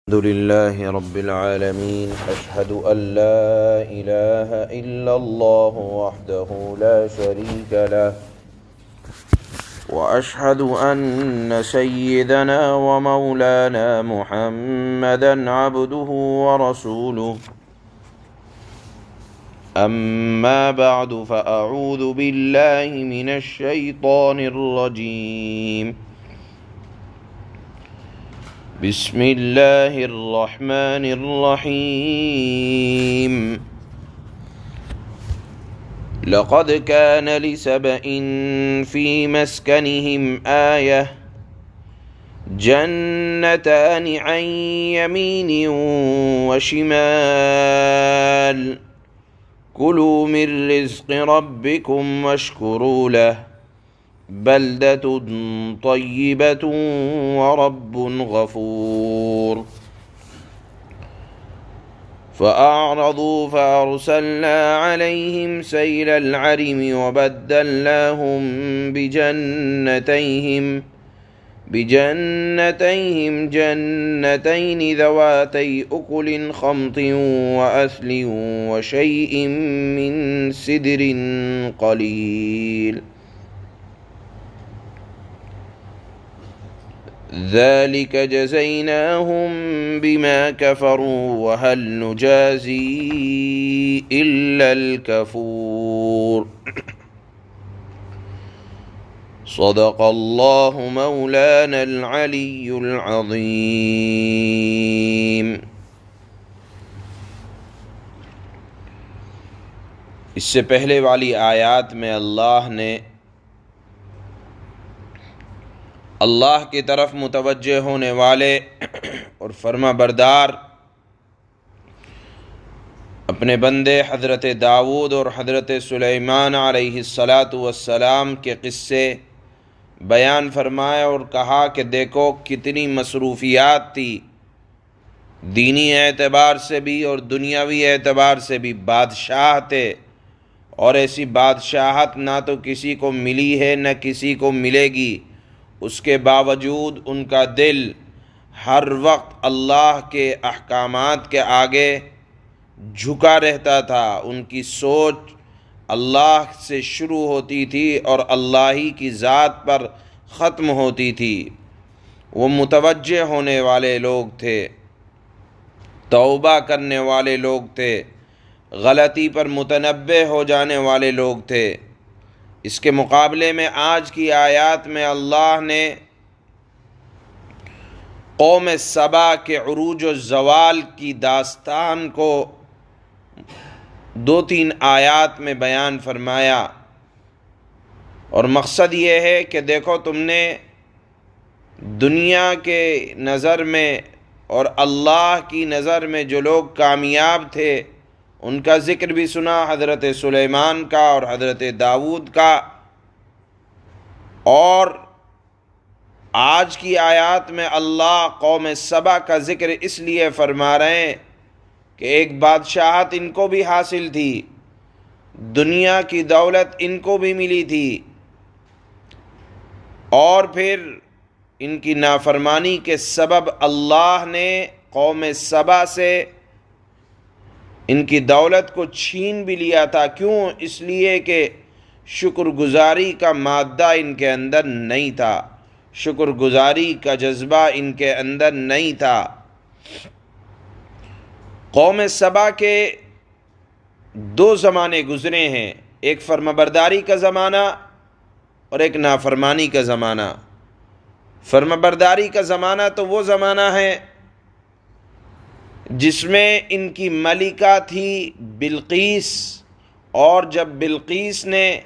الحمد لله رب العالمين أشهد أن لا إله إلا الله وحده لا شريك له وأشهد أن سيدنا ومولانا محمدا عبده ورسوله أما بعد فأعوذ بالله من الشيطان الرجيم بسم اللہ الرحمن الرحیم لقد كان لسبإ في مسكنهم آية جنتان عن يمين وشمال كلوا من رزق ربكم واشكروا له بلدة طيبة ورب غفور فأعرضوا فأرسلنا عليهم سيل العرم وبدلناهم بجنتيهم جنتين ذواتي أكل خمط وأثل وشيء من سدر قليل ذلك جزيناهم بما كفروا وهل نجازي إلا الكفور صدق الله مولانا العلي العظيم۔ اس سے پہلے والی آیات میں اللہ نے اللہ کی طرف متوجہ ہونے والے اور فرما بردار اپنے بندے حضرت داؤد اور حضرت سلیمان علیہ السلام کے قصے بیان فرمایا اور کہا کہ دیکھو کتنی مصروفیات تھی، دینی اعتبار سے بھی اور دنیاوی اعتبار سے بھی بادشاہ تھے، اور ایسی بادشاہت نہ تو کسی کو ملی ہے نہ کسی کو ملے گی، اس کے باوجود ان کا دل ہر وقت اللہ کے احکامات کے آگے جھکا رہتا تھا، ان کی سوچ اللہ سے شروع ہوتی تھی اور اللہ ہی کی ذات پر ختم ہوتی تھی۔ وہ متوجہ ہونے والے لوگ تھے، توبہ کرنے والے لوگ تھے، غلطی پر متنبہ ہو جانے والے لوگ تھے۔ اس کے مقابلے میں آج کی آیات میں اللہ نے قوم سبا کے عروج و زوال کی داستان کو 2-3 آیات میں بیان فرمایا، اور مقصد یہ ہے کہ دیکھو تم نے دنیا کے نظر میں اور اللہ کی نظر میں جو لوگ کامیاب تھے ان کا ذکر بھی سنا، حضرت سلیمان کا اور حضرت داؤد کا، اور آج کی آیات میں اللہ قوم سبا کا ذکر اس لیے فرما رہے ہیں کہ ایک بادشاہت ان کو بھی حاصل تھی، دنیا کی دولت ان کو بھی ملی تھی، اور پھر ان کی نافرمانی کے سبب اللہ نے قوم سبا سے ان کی دولت کو چھین بھی لیا تھا۔ کیوں؟ اس لیے کہ شکر گزاری کا مادہ ان کے اندر نہیں تھا، شکر گزاری کا جذبہ ان کے اندر نہیں تھا۔ قوم سبا کے 2 زمانے گزرے ہیں، ایک فرمانبرداری کا زمانہ اور ایک نافرمانی کا زمانہ۔ فرمانبرداری کا زمانہ تو وہ زمانہ ہے جس میں ان کی ملکہ تھی بلقیس، اور جب بلقیس نے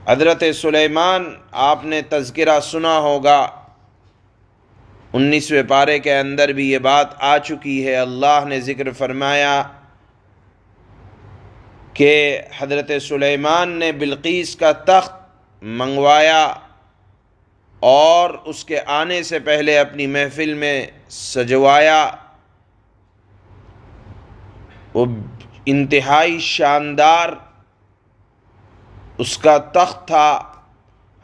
حضرت سلیمان، آپ نے تذکرہ سنا ہوگا 19ویں پارے کے اندر بھی یہ بات آ چکی ہے، اللہ نے ذکر فرمایا کہ حضرت سلیمان نے بلقیس کا تخت منگوایا اور اس کے آنے سے پہلے اپنی محفل میں سجوایا۔ وہ انتہائی شاندار اس کا تخت تھا۔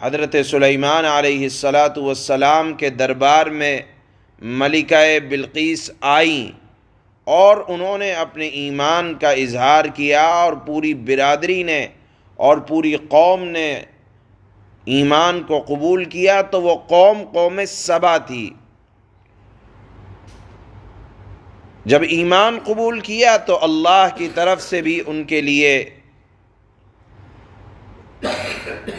حضرت سلیمان علیہ السلام کے دربار میں ملکہ بلقیس آئیں اور انہوں نے اپنے ایمان کا اظہار کیا، اور پوری برادری نے اور پوری قوم نے ایمان کو قبول کیا، تو وہ قوم سبا تھی۔ جب ایمان قبول کیا تو اللہ کی طرف سے بھی ان کے لیے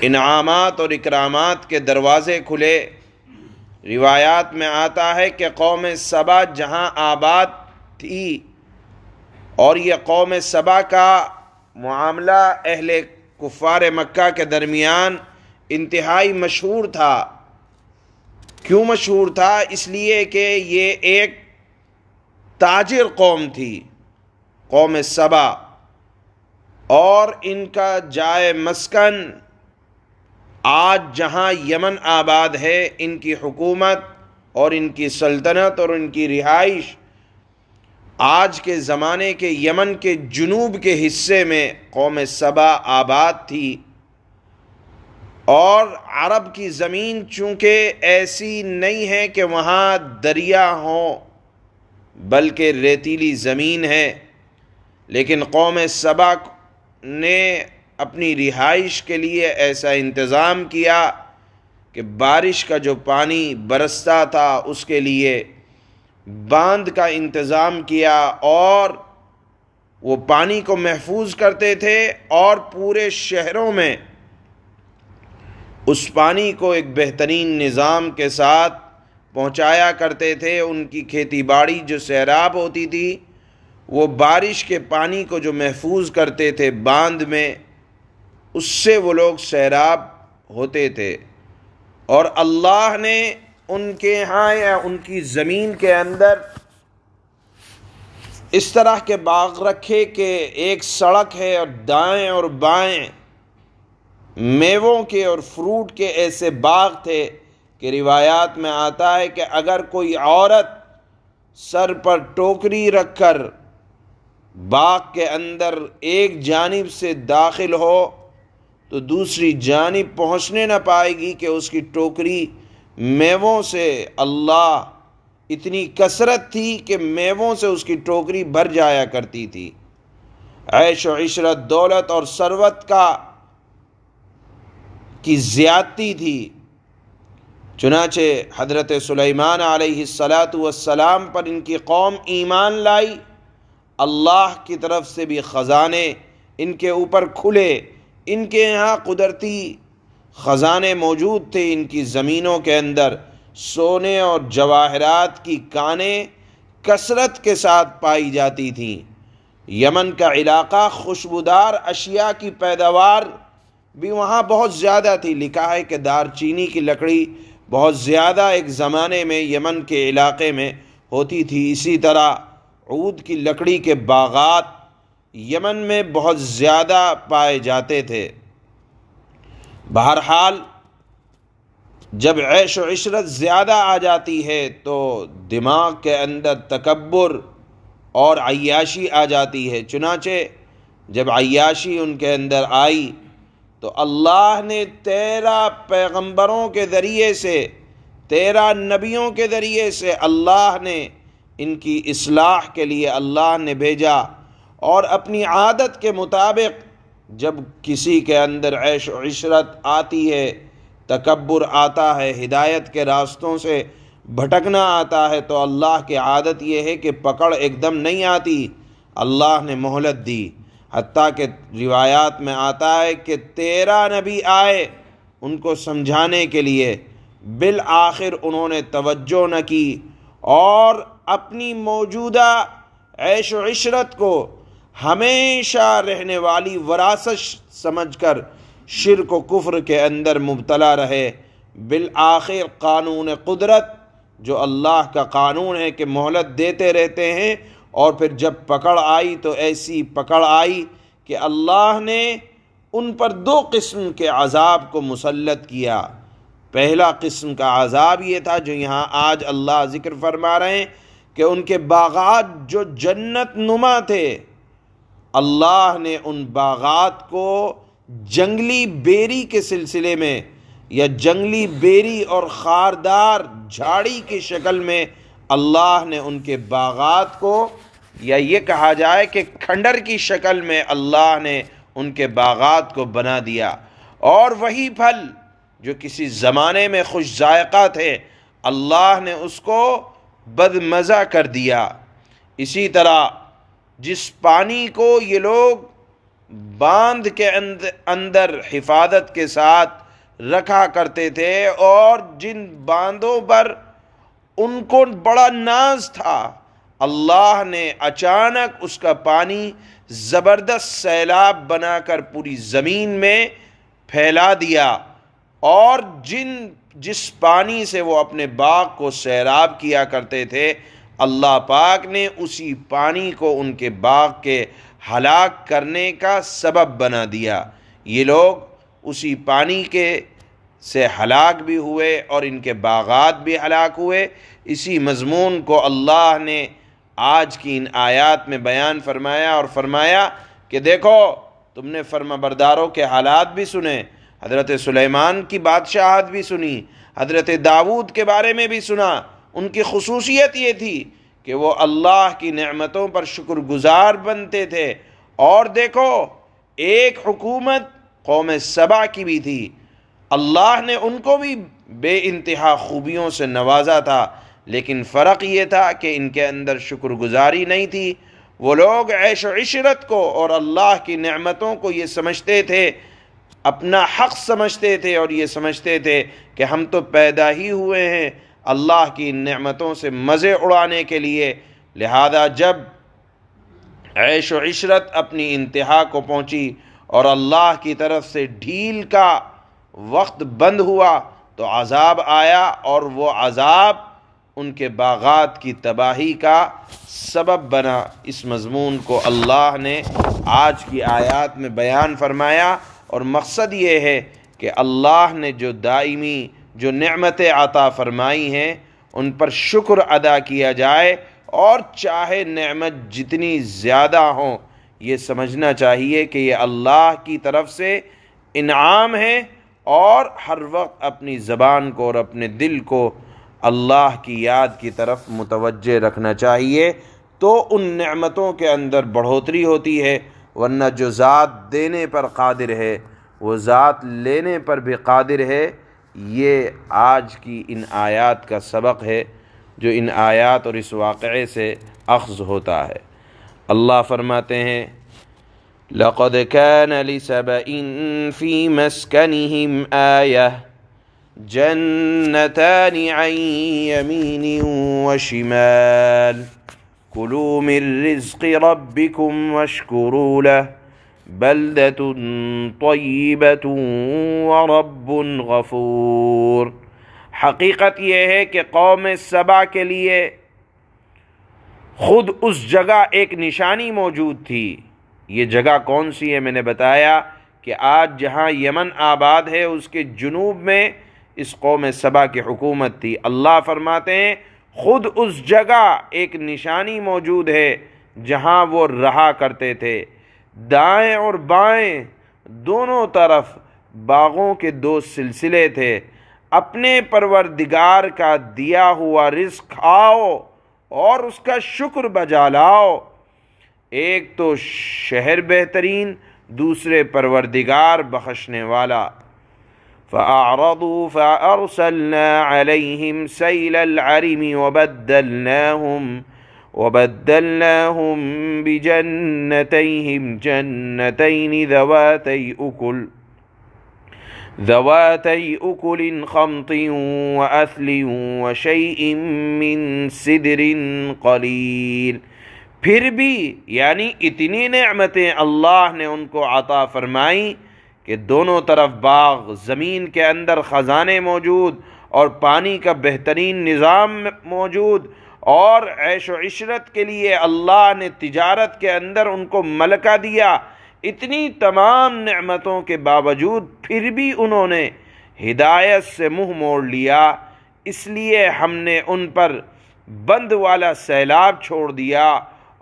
انعامات اور اکرامات کے دروازے کھلے۔ روایات میں آتا ہے کہ قوم سبا جہاں آباد تھی، اور یہ قوم سبا کا معاملہ اہل کفار مکہ کے درمیان انتہائی مشہور تھا۔ کیوں مشہور تھا؟ اس لیے کہ یہ ایک تاجر قوم تھی، قوم سبا، اور ان کا جائے مسکن آج جہاں یمن آباد ہے، ان کی حکومت اور ان کی سلطنت اور ان کی رہائش آج کے زمانے کے یمن کے جنوب کے حصے میں قوم سبا آباد تھی۔ اور عرب کی زمین چونکہ ایسی نہیں ہے کہ وہاں دریا ہوں، بلکہ ریتیلی زمین ہے، لیکن قوم سبا نے اپنی رہائش کے لیے ایسا انتظام کیا کہ بارش کا جو پانی برستا تھا اس کے لیے باندھ کا انتظام کیا، اور وہ پانی کو محفوظ کرتے تھے، اور پورے شہروں میں اس پانی کو ایک بہترین نظام کے ساتھ پہنچایا کرتے تھے۔ ان کی کھیتی باڑی جو سیراب ہوتی تھی، وہ بارش کے پانی کو جو محفوظ کرتے تھے باندھ میں، اس سے وہ لوگ سیراب ہوتے تھے۔ اور اللہ نے ان کے ہاں یا ان کی زمین کے اندر اس طرح کے باغ رکھے کہ ایک سڑک ہے اور دائیں اور بائیں میووں کے اور فروٹ کے ایسے باغ تھے کہ روایات میں آتا ہے کہ اگر کوئی عورت سر پر ٹوکری رکھ کر باغ کے اندر ایک جانب سے داخل ہو تو دوسری جانب پہنچنے نہ پائے گی کہ اس کی ٹوکری میووں سے، اللہ اتنی کثرت تھی کہ میووں سے اس کی ٹوکری بھر جایا کرتی تھی۔ عیش و عشرت، دولت اور ثروت کی زیادتی تھی۔ چنانچہ حضرت سلیمان علیہ السلام پر ان کی قوم ایمان لائی، اللہ کی طرف سے بھی خزانے ان کے اوپر کھلے، ان کے یہاں قدرتی خزانے موجود تھے، ان کی زمینوں کے اندر سونے اور جواہرات کی کانیں کثرت کے ساتھ پائی جاتی تھیں۔ یمن کا علاقہ خوشبودار اشیاء کی پیداوار بھی وہاں بہت زیادہ تھی۔ لکھا ہے کہ دار چینی کی لکڑی بہت زیادہ ایک زمانے میں یمن کے علاقے میں ہوتی تھی۔ اسی طرح عود کی لکڑی کے باغات یمن میں بہت زیادہ پائے جاتے تھے۔ بہرحال جب عیش و عشرت زیادہ آ جاتی ہے تو دماغ کے اندر تکبر اور عیاشی آ جاتی ہے۔ چنانچہ جب عیاشی ان کے اندر آئی تو اللہ نے 13 پیغمبروں کے ذریعے سے، 13 نبیوں کے ذریعے سے اللہ نے ان کی اصلاح کے لیے اللہ نے بھیجا۔ اور اپنی عادت کے مطابق جب کسی کے اندر عیش و عشرت آتی ہے، تکبر آتا ہے، ہدایت کے راستوں سے بھٹکنا آتا ہے، تو اللہ کی عادت یہ ہے کہ پکڑ ایک دم نہیں آتی، اللہ نے مہلت دی۔ حتیٰ کہ روایات میں آتا ہے کہ 13 نبی آئے ان کو سمجھانے کے لیے، بالآخر انہوں نے توجہ نہ کی اور اپنی موجودہ عیش و عشرت کو ہمیشہ رہنے والی وراثت سمجھ کر شرک و کفر کے اندر مبتلا رہے۔ بالآخر قانون قدرت جو اللہ کا قانون ہے کہ مہلت دیتے رہتے ہیں، اور پھر جب پکڑ آئی تو ایسی پکڑ آئی کہ اللہ نے ان پر 2 قسم کے عذاب کو مسلط کیا۔ پہلا قسم کا عذاب یہ تھا جو یہاں آج اللہ ذکر فرما رہے ہیں کہ ان کے باغات جو جنت نما تھے، اللہ نے ان باغات کو جنگلی بیری کے سلسلے میں یا جنگلی بیری اور خاردار جھاڑی کی شکل میں اللہ نے ان کے باغات کو، یا یہ کہا جائے کہ کھنڈر کی شکل میں اللہ نے ان کے باغات کو بنا دیا، اور وہی پھل جو کسی زمانے میں خوش ذائقہ تھے اللہ نے اس کو بدمزہ کر دیا۔ اسی طرح جس پانی کو یہ لوگ باندھ کے اندر حفاظت کے ساتھ رکھا کرتے تھے، اور جن باندھوں پر ان کو بڑا ناز تھا، اللہ نے اچانک اس کا پانی زبردست سیلاب بنا کر پوری زمین میں پھیلا دیا، اور جس پانی سے وہ اپنے باغ کو سیراب کیا کرتے تھے اللہ پاک نے اسی پانی کو ان کے باغ کے ہلاک کرنے کا سبب بنا دیا۔ یہ لوگ اسی پانی سے ہلاک بھی ہوئے اور ان کے باغات بھی ہلاک ہوئے۔ اسی مضمون کو اللہ نے آج کی ان آیات میں بیان فرمایا، اور فرمایا کہ دیکھو تم نے فرمانبرداروں کے حالات بھی سنے، حضرت سلیمان کی بادشاہت بھی سنی، حضرت داؤد کے بارے میں بھی سنا۔ ان کی خصوصیت یہ تھی کہ وہ اللہ کی نعمتوں پر شکر گزار بنتے تھے، اور دیکھو ایک حکومت قوم سبا کی بھی تھی، اللہ نے ان کو بھی بے انتہا خوبیوں سے نوازا تھا، لیکن فرق یہ تھا کہ ان کے اندر شکر گزاری نہیں تھی۔ وہ لوگ عیش و عشرت کو اور اللہ کی نعمتوں کو یہ سمجھتے تھے، اپنا حق سمجھتے تھے، اور یہ سمجھتے تھے کہ ہم تو پیدا ہی ہوئے ہیں اللہ کی نعمتوں سے مزے اڑانے کے لیے۔ لہذا جب عیش و عشرت اپنی انتہا کو پہنچی اور اللہ کی طرف سے ڈھیل کا وقت بند ہوا تو عذاب آیا، اور وہ عذاب ان کے باغات کی تباہی کا سبب بنا۔ اس مضمون کو اللہ نے آج کی آیات میں بیان فرمایا، اور مقصد یہ ہے کہ اللہ نے جو دائمی جو نعمتیں عطا فرمائی ہیں ان پر شکر ادا کیا جائے، اور چاہے نعمت جتنی زیادہ ہوں یہ سمجھنا چاہیے کہ یہ اللہ کی طرف سے انعام ہے، اور ہر وقت اپنی زبان کو اور اپنے دل کو اللہ کی یاد کی طرف متوجہ رکھنا چاہیے، تو ان نعمتوں کے اندر بڑھوتری ہوتی ہے۔ ورنہ جو ذات دینے پر قادر ہے وہ ذات لینے پر بھی قادر ہے۔ یہ آج کی ان آیات کا سبق ہے جو ان آیات اور اس واقعے سے اخذ ہوتا ہے۔ اللہ فرماتے ہیں لَقَدْ كَانَ لِسَبَإٍ فِي مَسْكَنِهِمْ آيَةٌ جَنَّتَانِ عَنْ يَمِينٍ وَشِمَالٍ كُلُوا مِن رِّزْقِ رَبِّكُمْ وَاشْكُرُوا لَهُ بَلْدَةٌ طَيِّبَةٌ وَرَبٌّ غَفُورٌ۔ حقیقت یہ ہے کہ قوم سبا کے لیے خود اس جگہ ایک نشانی موجود تھی۔ یہ جگہ کون سی ہے؟ میں نے بتایا کہ آج جہاں یمن آباد ہے اس کے جنوب میں اس قوم سبا کی حکومت تھی۔ اللہ فرماتے ہیں خود اس جگہ ایک نشانی موجود ہے جہاں وہ رہا کرتے تھے۔ دائیں اور بائیں دونوں طرف باغوں کے دو سلسلے تھے۔ اپنے پروردگار کا دیا ہوا رزق کھاؤ اور اس کا شکر بجا لاؤ۔ ایک تو شہر بہترین، دوسرے پروردگار بخشنے والا۔ فَأَعْرَضُوا فَأَرْسَلْنَا عَلَيْهِمْ سَيْلَ الْعَرِمِ وَبَدَّلْنَاهُمْ بِجَنَّتَيْهِمْ جَنَّتَيْنِ ذَوَاتَيْ أُكُلٍ خَمْطٍ وَأَثْلٍ وَشَيْءٍ مِّن سِدْرٍ قَلِيلٍ۔ پھر بھی یعنی اتنی نعمتیں اللہ نے ان کو عطا فرمائیں کہ دونوں طرف باغ، زمین کے اندر خزانے موجود اور پانی کا بہترین نظام موجود، اور عیش و عشرت کے لیے اللہ نے تجارت کے اندر ان کو ملکہ دیا۔ اتنی تمام نعمتوں کے باوجود پھر بھی انہوں نے ہدایت سے منہ موڑ لیا، اس لیے ہم نے ان پر بند والا سیلاب چھوڑ دیا،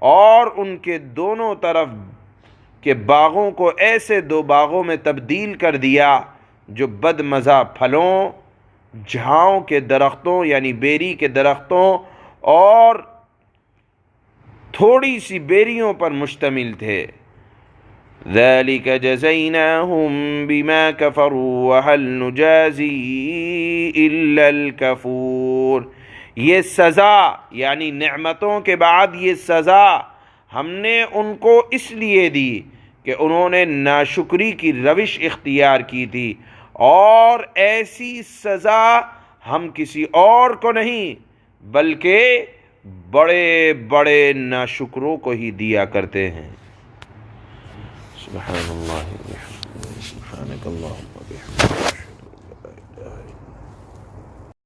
اور ان کے دونوں طرف کے باغوں کو ایسے دو باغوں میں تبدیل کر دیا جو بد مزہ پھلوں، جھاؤں کے درختوں یعنی بیری کے درختوں اور تھوڑی سی بیریوں پر مشتمل تھے۔ ذَلِكَ جَزَيْنَاهُمْ بِمَا كَفَرُوا وَهَلْ نُجَازِي إِلَّا الْكَفُورَ، یہ سزا یعنی نعمتوں کے بعد یہ سزا ہم نے ان کو اس لیے دی کہ انہوں نے ناشکری کی روش اختیار کی تھی، اور ایسی سزا ہم کسی اور کو نہیں بلکہ بڑے بڑے ناشکروں کو ہی دیا کرتے ہیں۔ سبحان اللہ و بحمدہ، سبحانک اللہم و بحمدک۔